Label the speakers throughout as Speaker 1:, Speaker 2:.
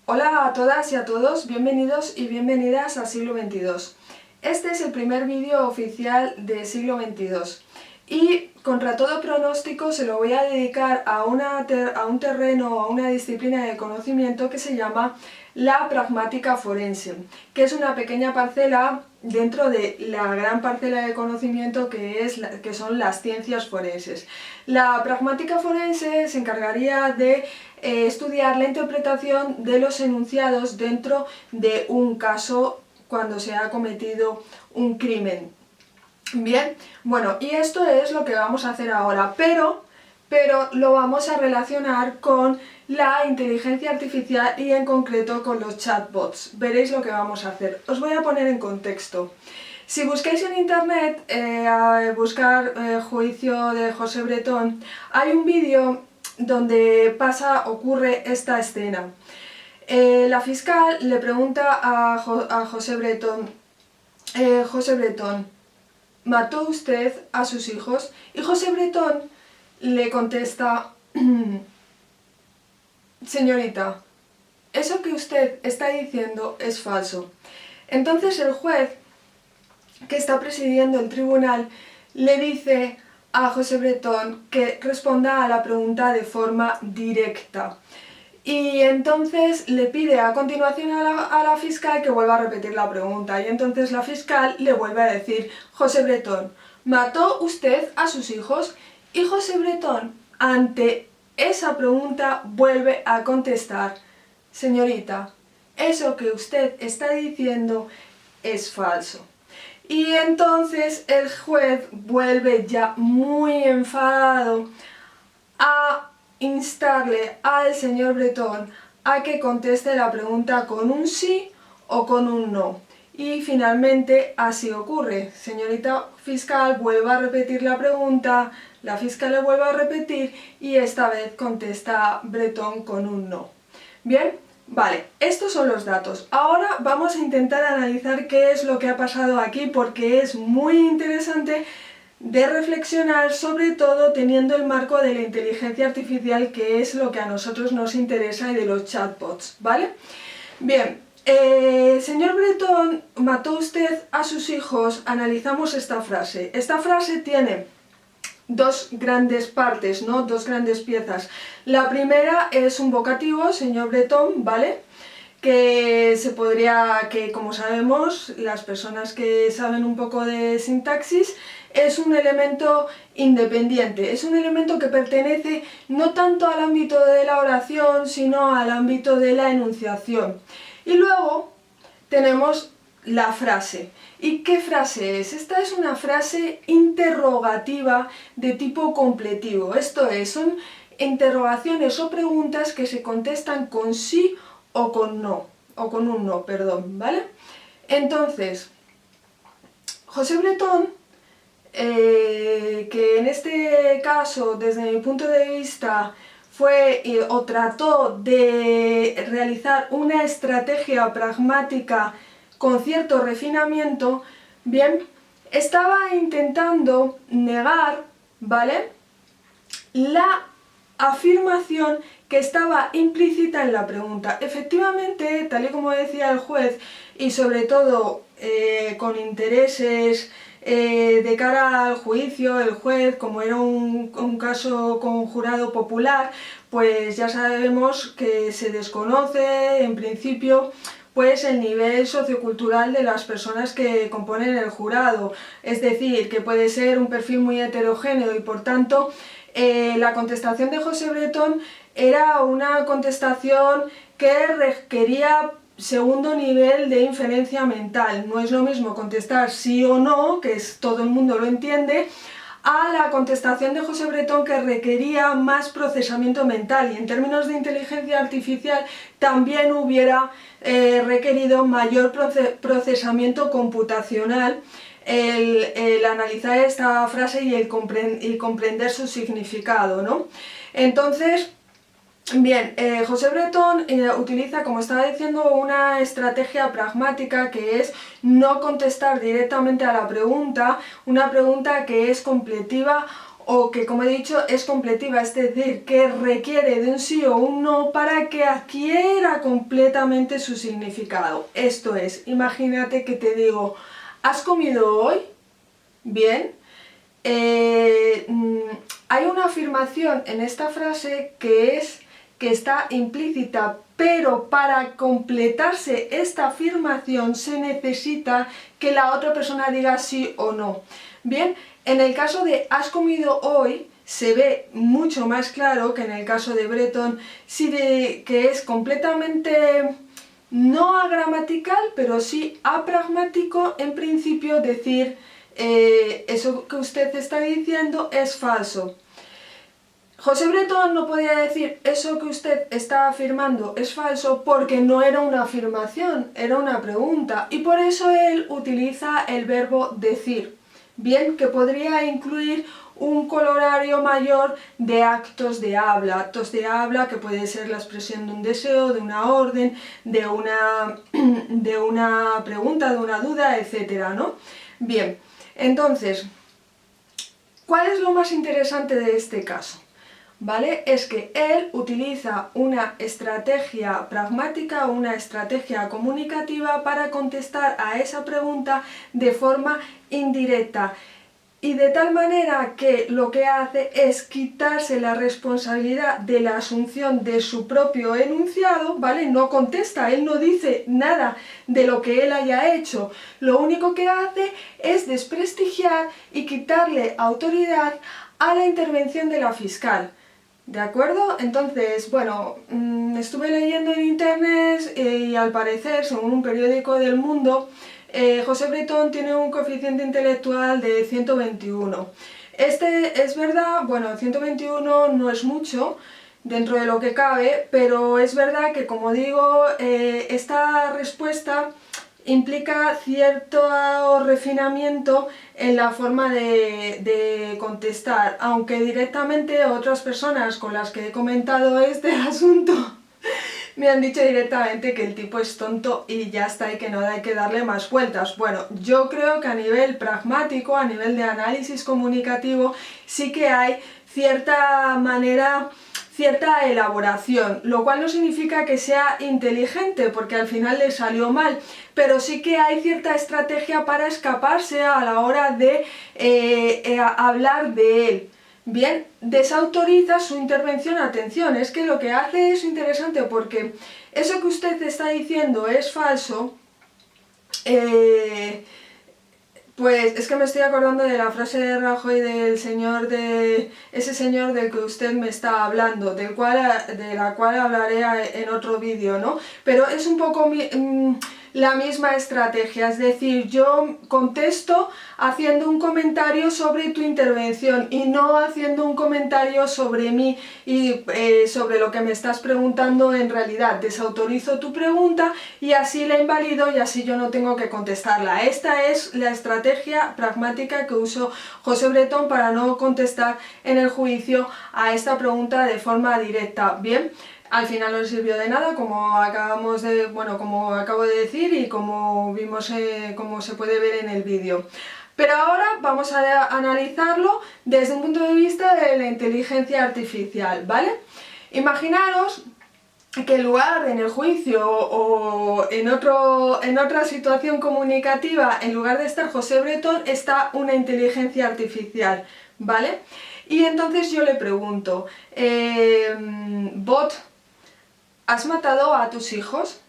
Speaker 1: Hola a todas y a todos, bienvenidos y bienvenidas a Siglo XXII. Este es el primer vídeo oficial de Siglo XXII y contra todo pronóstico se lo voy a dedicar a un terreno, a una disciplina de conocimiento que se llama la pragmática forense, que es una pequeña parcela dentro de la gran parcela de conocimiento que son las ciencias forenses. La pragmática forense se encargaría de estudiar la interpretación de los enunciados dentro de un caso cuando se ha cometido un crimen. Bien, bueno, y esto es lo que vamos a hacer ahora, pero lo vamos a relacionar con la inteligencia artificial y en concreto con los chatbots. Veréis lo que vamos a hacer. Os voy a poner en contexto. Si buscáis en internet, a buscar juicio de José Bretón, hay un vídeo donde ocurre esta escena. La fiscal le pregunta a José Bretón, José Bretón, ¿mató usted a sus hijos? Y José Bretón le contesta, señorita, eso que usted está diciendo es falso. Entonces el juez que está presidiendo el tribunal le dice a José Bretón que responda a la pregunta de forma directa. Y entonces le pide a continuación a la fiscal que vuelva a repetir la pregunta. Y entonces la fiscal le vuelve a decir, José Bretón, ¿mató usted a sus hijos? Y José Bretón, ante esa pregunta, vuelve a contestar, señorita, eso que usted está diciendo es falso. Y entonces el juez vuelve ya muy enfadado a instarle al señor Bretón a que conteste la pregunta con un sí o con un no. Y finalmente así ocurre. Señorita fiscal vuelve a repetir la pregunta, la fiscal le vuelve a repetir y esta vez contesta Bretón con un no. Bien, vale, estos son los datos. Ahora vamos a intentar analizar qué es lo que ha pasado aquí porque es muy interesante de reflexionar, sobre todo teniendo el marco de la inteligencia artificial, que es lo que a nosotros nos interesa, y de los chatbots, ¿vale? Bien, señor Bretón, ¿mató usted a sus hijos? Analizamos esta frase. Esta frase tiene dos grandes partes, ¿no? Dos grandes piezas. La primera es un vocativo, señor Bretón, ¿vale? Que como sabemos, las personas que saben un poco de sintaxis, es un elemento independiente, es un elemento que pertenece no tanto al ámbito de la oración, sino al ámbito de la enunciación. Y luego tenemos la frase. ¿Y qué frase es? Esta es una frase interrogativa de tipo completivo, esto es, son interrogaciones o preguntas que se contestan con sí o con no, o con un no, perdón, ¿vale? Entonces, José Bretón, que en este caso, desde mi punto de vista, trató de realizar una estrategia pragmática con cierto refinamiento, bien, estaba intentando negar, ¿vale?, la afirmación que estaba implícita en la pregunta. Efectivamente, tal y como decía el juez, y sobre todo con intereses de cara al juicio, el juez, como era un caso con jurado popular, pues ya sabemos que se desconoce, en principio, pues el nivel sociocultural de las personas que componen el jurado. Es decir, que puede ser un perfil muy heterogéneo y por tanto la contestación de José Bretón era una contestación que requería segundo nivel de inferencia mental. No es lo mismo contestar sí o no, que todo el mundo lo entiende, a la contestación de José Bretón, que requería más procesamiento mental, y en términos de inteligencia artificial también hubiera requerido mayor procesamiento computacional el analizar esta frase y el comprender su significado, ¿no? Entonces, bien, José Bretón utiliza, como estaba diciendo, una estrategia pragmática que es no contestar directamente a la pregunta, una pregunta que es completiva o que, como he dicho, es completiva, es decir, que requiere de un sí o un no para que adquiera completamente su significado. Esto es, imagínate que te digo, ¿has comido hoy? Bien. Hay una afirmación en esta frase que está implícita, pero para completarse esta afirmación se necesita que la otra persona diga sí o no. Bien, en el caso de ¿has comido hoy? Se ve mucho más claro que en el caso de Breton, que es completamente no agramatical, pero sí apragmático en principio decir eso que usted está diciendo es falso. José Bretón no podía decir eso que usted está afirmando es falso porque no era una afirmación, era una pregunta, y por eso él utiliza el verbo decir. Bien, que podría incluir un colorario mayor de actos de habla que puede ser la expresión de un deseo, de una orden, de una pregunta, de una duda, etcétera, ¿no? Bien, entonces, ¿cuál es lo más interesante de este caso? ¿Vale? Es que él utiliza una estrategia pragmática, una estrategia comunicativa para contestar a esa pregunta de forma indirecta. Y de tal manera que lo que hace es quitarse la responsabilidad de la asunción de su propio enunciado, ¿vale? No contesta, él no dice nada de lo que él haya hecho. Lo único que hace es desprestigiar y quitarle autoridad a la intervención de la fiscal. ¿De acuerdo? Entonces, bueno, estuve leyendo en internet y al parecer, según un periódico del Mundo, José Bretón tiene un coeficiente intelectual de 121. Este es verdad, bueno, 121 no es mucho dentro de lo que cabe, pero es verdad que, como digo, esta respuesta implica cierto refinamiento en la forma de contestar, aunque directamente otras personas con las que he comentado este asunto me han dicho directamente que el tipo es tonto y ya está, y que no hay que darle más vueltas. Bueno, yo creo que a nivel pragmático, a nivel de análisis comunicativo, sí que hay cierta manera, cierta elaboración, lo cual no significa que sea inteligente, porque al final le salió mal, pero sí que hay cierta estrategia para escaparse a la hora de hablar de él. Bien, desautoriza su intervención. Atención, es que lo que hace es interesante porque eso que usted está diciendo es falso. Pues es que me estoy acordando de la frase de Rajoy ese señor del que usted me está hablando, de la cual hablaré en otro vídeo, ¿no? Pero es un poco la misma estrategia, es decir, yo contesto haciendo un comentario sobre tu intervención y no haciendo un comentario sobre mí y sobre lo que me estás preguntando en realidad. Desautorizo tu pregunta y así la invalido y así yo no tengo que contestarla. Esta es la estrategia pragmática que usó José Bretón para no contestar en el juicio a esta pregunta de forma directa. Bien. Al final no le sirvió de nada, como como acabo de decir y como vimos, como se puede ver en el vídeo. Pero ahora vamos a analizarlo desde un punto de vista de la inteligencia artificial, ¿vale? Imaginaros que en lugar en el juicio o en otra situación comunicativa, en lugar de estar José Bretón, está una inteligencia artificial, ¿vale? Y entonces yo le pregunto, bot, ¿has matado a tus hijos?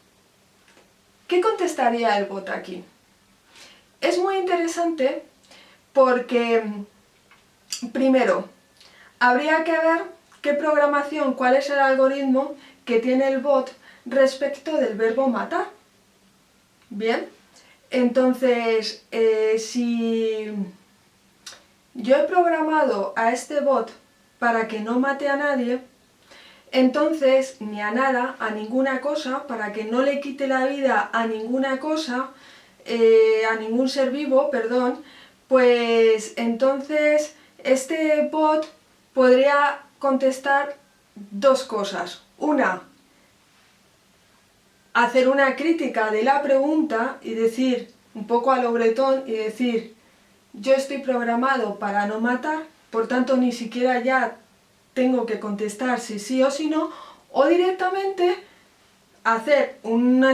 Speaker 1: ¿Qué contestaría el bot aquí? Es muy interesante porque, primero, habría que ver qué programación, cuál es el algoritmo que tiene el bot respecto del verbo matar. Bien, entonces, si yo he programado a este bot para que no mate a nadie, entonces ni a nada, a ninguna cosa, para que no le quite la vida a ninguna cosa, a ningún ser vivo, perdón, pues entonces este bot podría contestar dos cosas. Una, hacer una crítica de la pregunta y decir, un poco a lo Bretón, y decir, yo estoy programado para no matar, por tanto ni siquiera ya tengo que contestar si sí o si no, o directamente hacer un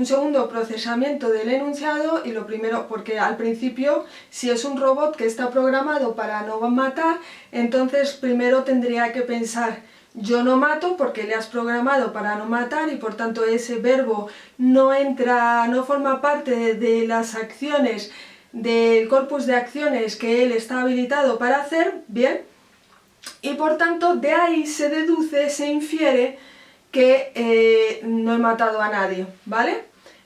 Speaker 1: segundo procesamiento del enunciado y lo primero, porque al principio si es un robot que está programado para no matar, entonces primero tendría que pensar yo no mato porque le has programado para no matar y por tanto ese verbo no forma parte de las acciones del corpus de acciones que él está habilitado para hacer, bien, y por tanto de ahí se deduce, se infiere que no he matado a nadie, ¿vale?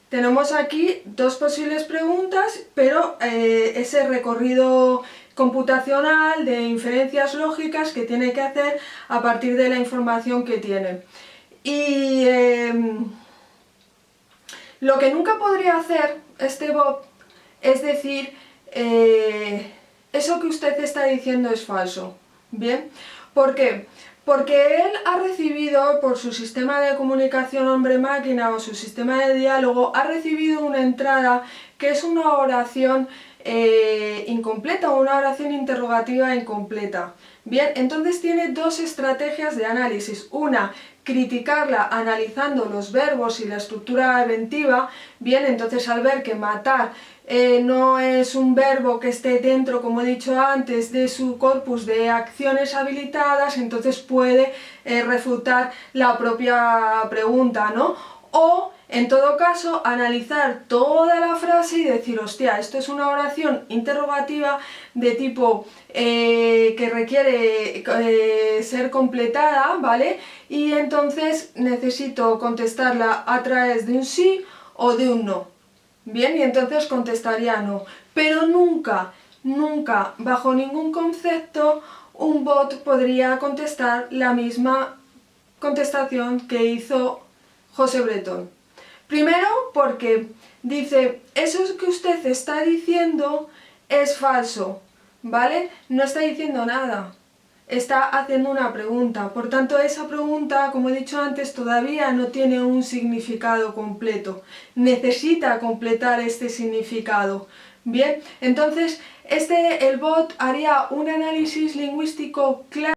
Speaker 1: Tenemos aquí dos posibles preguntas, pero ese recorrido computacional de inferencias lógicas que tiene que hacer a partir de la información que tiene. Y lo que nunca podría hacer este bot es decir, eso que usted está diciendo es falso, ¿bien? ¿Por qué? Porque él ha recibido, por su sistema de comunicación hombre-máquina o su sistema de diálogo, ha recibido una entrada que es una oración incompleta o una oración interrogativa incompleta. Bien, entonces tiene dos estrategias de análisis. Una, criticarla analizando los verbos y la estructura eventiva. Bien, entonces al ver que matar no es un verbo que esté dentro, como he dicho antes, de su corpus de acciones habilitadas, entonces puede refutar la propia pregunta, ¿no? O, en todo caso, analizar toda la frase y decir, hostia, esto es una oración interrogativa de tipo que requiere ser completada, ¿vale? Y entonces necesito contestarla a través de un sí o de un no. Bien, y entonces contestaría no. Pero nunca, nunca, bajo ningún concepto, un bot podría contestar la misma contestación que hizo José Bretón. Primero porque dice, eso que usted está diciendo es falso, ¿vale? No está diciendo nada, está haciendo una pregunta. Por tanto, esa pregunta, como he dicho antes, todavía no tiene un significado completo. Necesita completar este significado. Bien, entonces el bot haría un análisis lingüístico claro